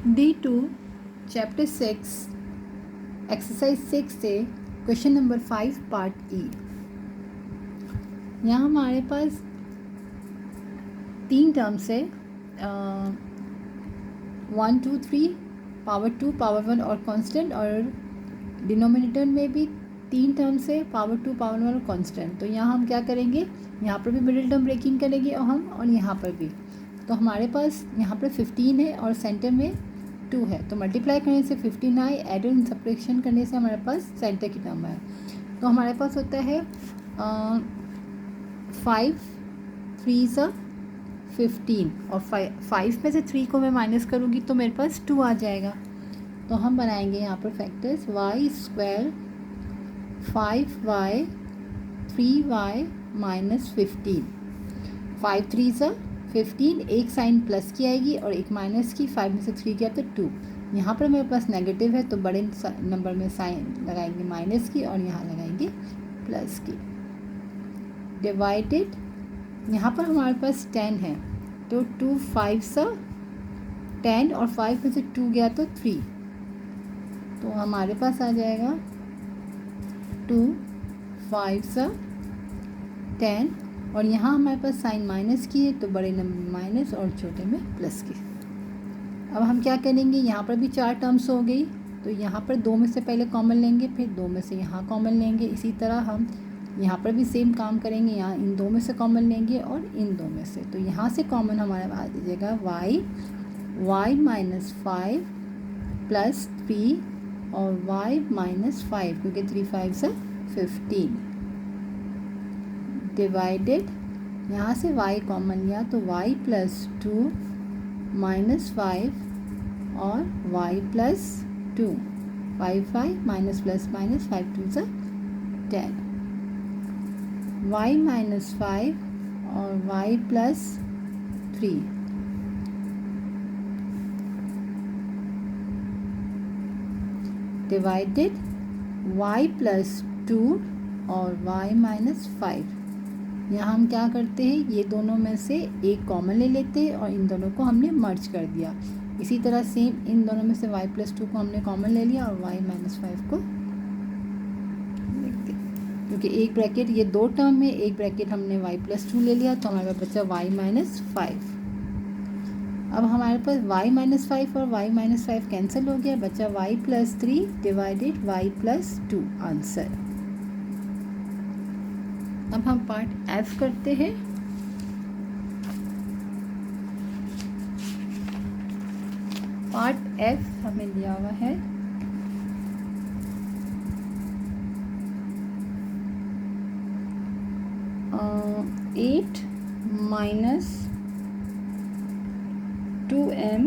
D2 chapter 6 exercise 6 से question number 5 part ई। यहाँ हमारे पास 3 टर्म्स है 1 2 3 पावर 2 पावर 1 और कांस्टेंट, और डिनोमिनेटर में भी 3 टर्म्स है पावर 2 पावर 1 और कांस्टेंट। तो यहाँ हम क्या करेंगे, यहाँ पर भी मिडिल टर्म ब्रेकिंग करेंगे और यहाँ पर भी। तो हमारे पास यहाँ पर 15 है और सेंटर में 2 है, तो मल्टीप्लाई करने से 15 आए, एड एंड सब्ट्रैक्शन करने से हमारे पास सेंटर की टर्म है। तो हमारे पास होता है 5 3 सा 15 और 5 में से 3 को मैं माइनस करूँगी तो मेरे पास 2 आ जाएगा। तो हम बनाएंगे यहाँ पर factors y square 5y 3y minus 15। 5 3 सा 15, एक साइन प्लस की आएगी और एक माइनस की, 5 में से 3 गया तो 2। यहाँ पर मेरे पास नेगेटिव है तो बड़े नंबर में साइन लगाएंगे माइनस की और यहाँ लगाएंगे प्लस की। डिवाइडेड, यहाँ पर हमारे पास 10 है तो 2 5 सा 10 और 5 में से 2 गया तो 3, तो हमारे पास आ जाएगा 2 5 सा 10 और यहाँ हमारे पास साइन माइनस की है तो बड़े नंबर में माइनस और छोटे में प्लस की। अब हम क्या करेंगे, यहाँ पर भी 4 टर्म्स हो गई तो यहाँ पर 2 में से पहले कॉमन लेंगे, फिर 2 में से यहाँ कॉमन लेंगे। इसी तरह हम यहाँ पर भी सेम काम करेंगे, यहाँ इन 2 में से कॉमन लेंगे और इन 2 में से। तो यहाँ से कॉमन हमारे आ जाएगा y माइनस 5 प्लस 3 और y माइनस 5, क्योंकि 3 5 से 15। डिवाइडेड, यहाँ से y कॉमन लिया तो y प्लस 2 माइनस 5 और y plus 2, 5 5 minus plus minus 5 2 से 10, y माइनस 5 और y plus 3। Divided y plus 2 और y माइनस 5। यहाँ हम क्या करते हैं, ये दोनों में से एक कॉमन ले लेते हैं और इन दोनों को हमने मर्ज कर दिया। इसी तरह सेम इन दोनों में से y प्लस 2 को हमने कॉमन ले लिया और y माइनस 5 को लिख दिया, क्योंकि एक ब्रैकेट ये 2 टर्म में, एक ब्रैकेट हमने y प्लस 2 ले लिया तो हमारे पास बचा y माइनस 5। अब हमारे पास y माइनस 5 और y माइनस 5 कैंसिल हो गया, बचा y plus 3 divided y plus 2 answer. अब हम पार्ट एफ करते हैं। पार्ट एफ हमें दिया हुआ है 8 minus 2m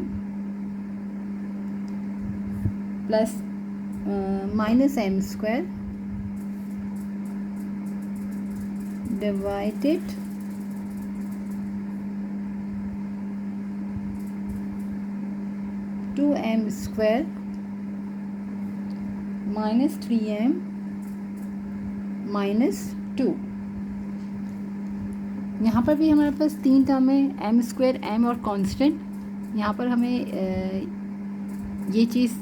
plus minus m square divided 2m square minus 3m minus 2। यहाँ पर भी हमारे पास 3 टर्म है, m स्क्वायर, m और कांस्टेंट। यहाँ पर हमें ये चीज़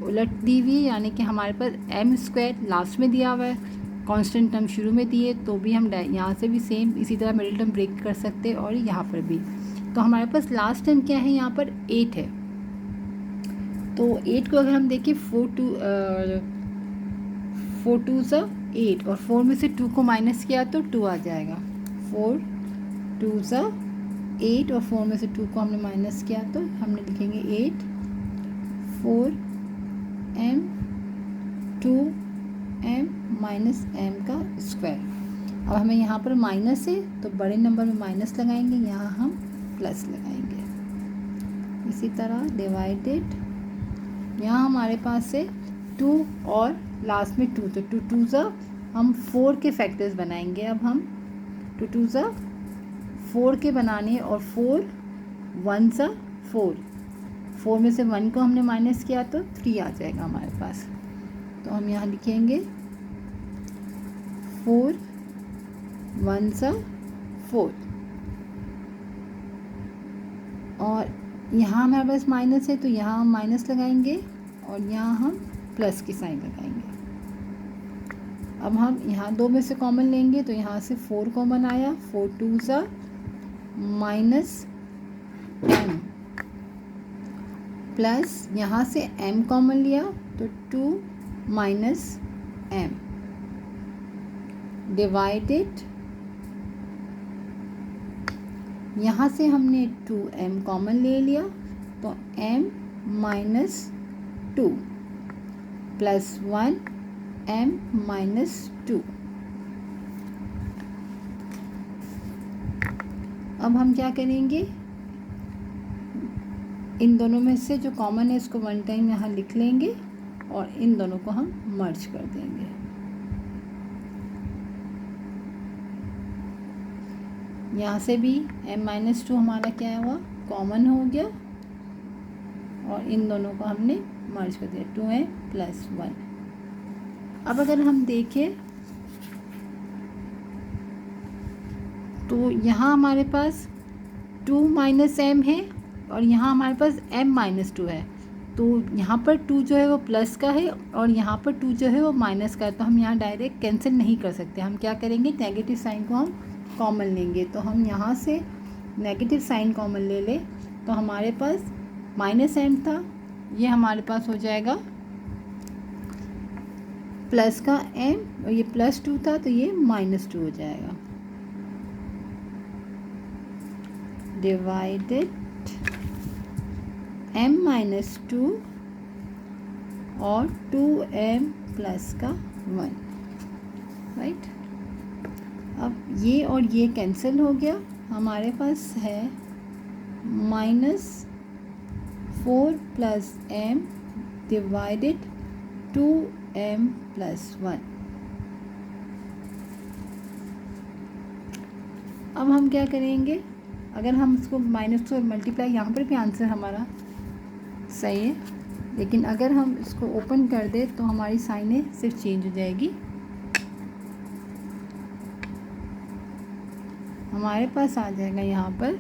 उलट दी हुई है, यानी कि हमारे पास m स्क्वायर लास्ट में दिया हुआ है, कांस्टेंट टर्म शुरू में दिए, तो भी हम यहाँ से भी सेम इसी तरह मिडिल टर्म ब्रेक कर सकते हैं और यहाँ पर भी। तो हमारे पास लास्ट टर्म क्या है, यहाँ पर 8 है। तो 8 को अगर हम देखें 4 2 सा 8 और 4 में से 2 को माइनस किया तो 2 आ जाएगा। 4 2 सा 8 और 4 में से 2 को हमने माइनस किया तो हमने लिखेंगे 8 4 m 2 m माइनस m का स्क्वायर। अब हमें यहाँ पर माइनस है तो बड़े नंबर में माइनस लगाएंगे, यहाँ हम प्लस लगाएंगे। इसी तरह डिवाइडेड, यहाँ हमारे पास है 2 और लास्ट में 2, तो 2 2 सा हम 4 के फैक्टर्स बनाएंगे। अब हम 2 2 सा 4 के बनाने और 4 1 सा 4 में से 1 को हमने माइनस किया तो 3 आ जाएगा हमारे पास। तो हम यहाँ लिखेंगे 4 1 सा 4 और यहाँ हमारे पास माइनस है तो यहाँ हम माइनस लगाएंगे और यहाँ हम प्लस की साइन लगाएंगे। अब हम यहाँ 2 में से कॉमन लेंगे तो यहाँ से 4 कॉमन आया, 4 2 ज़ा माइनस m प्लस यहाँ से m कॉमन लिया तो 2 माइनस m डिवाइडेड, यहाँ से हमने 2m कॉमन ले लिया तो m minus 2 plus 1 m minus 2। अब हम क्या करेंगे, इन दोनों में से जो कॉमन है इसको वन टाइम यहाँ लिख लेंगे और इन दोनों को हम मर्ज कर देंगे। यहाँ से भी m माइनस 2 हमारा क्या हुआ, कॉमन हो गया और इन दोनों को हमने मर्ज कर दिया, 2m प्लस 1। अब अगर हम देखें तो यहाँ हमारे पास 2 माइनस m है और यहाँ हमारे पास m माइनस 2 है, तो यहाँ पर 2 जो है वो प्लस का है और यहाँ पर 2 जो है वो माइनस का है, तो हम यहाँ डायरेक्ट कैंसिल नहीं कर सकते। हम क्या करेंगे, नेगेटिव साइन को हम कॉमन लेंगे। तो हम यहाँ से नेगेटिव साइन कॉमन ले ले तो हमारे पास माइनस m था, ये हमारे पास हो जाएगा प्लस का m और ये प्लस 2 था तो ये माइनस 2 हो जाएगा, डिवाइडेड m माइनस 2 और 2m प्लस का 1, राइट। अब ये और ये कैंसिल हो गया, हमारे पास है minus 4 plus m divided 2m plus 1। अब हम क्या करेंगे, अगर हम इसको माइनस को मल्टीप्लाई, यहाँ पर भी आंसर हमारा सही है, लेकिन अगर हम इसको ओपन कर दे तो हमारी साइनें सिर्फ चेंज हो जाएगी। हमारे पास आ जाएगा यहाँ पर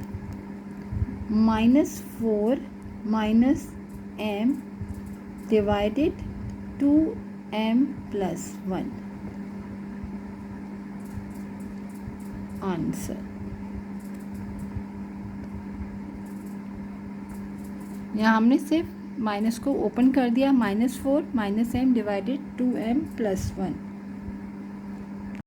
-4 minus m divided 2m plus 1 answer. यहाँ हमने सिर्फ माइनस को ओपन कर दिया, -4 minus m divided 2m plus 1।